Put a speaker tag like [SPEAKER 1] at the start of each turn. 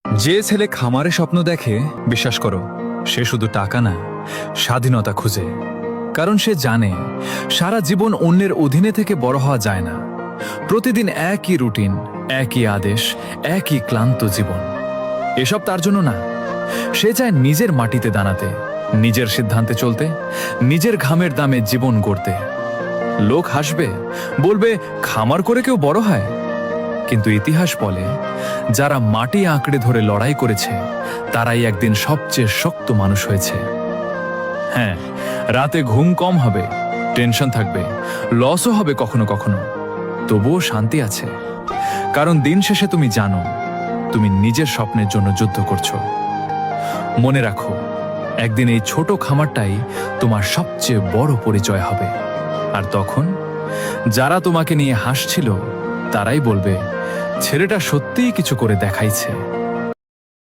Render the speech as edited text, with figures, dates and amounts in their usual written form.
[SPEAKER 1] যে ছেলে খামারে স্বপ্ন দেখে, বিশ্বাস করো, সে শুধু টাকা না, স্বাধীনতা খুঁজে। কারণ সে জানে সারা জীবন অন্যের অধীনে থেকে বড় হওয়া যায় না। প্রতিদিন একই রুটিন, একই আদেশ, একই ক্লান্ত জীবন। এসব তার জন্য না। সে চায় নিজের মাটিতে দাঁড়াতে, নিজের সিদ্ধান্তে চলতে, নিজের ঘামের দামে জীবন গড়তে। লোক হাসবে, বলবে খামার করে কেউ বড় হয়। কিন্তু ইতিহাস বলে, যারা মাটি আঁকড়ে ধরে লড়াই করেছে তারাই একদিন সবচেয়ে শক্ত মানুষ হয়েছে। হ্যাঁ, রাতে ঘুম কম হবে, টেনশন থাকবে, লসও হবে কখনো কখনো, তবুও শান্তি আছে। কারণ দিন শেষে তুমি জানো তুমি নিজের স্বপ্নের জন্য যুদ্ধ করছো। মনে রাখো, একদিন এই ছোট খামারটাই তোমার সবচেয়ে বড় পরিচয় হবে। আর তখন যারা তোমাকে নিয়ে হাসছিল তারাই বলবে, ছেলেটা সত্যিই কিছু করে দেখাইছে।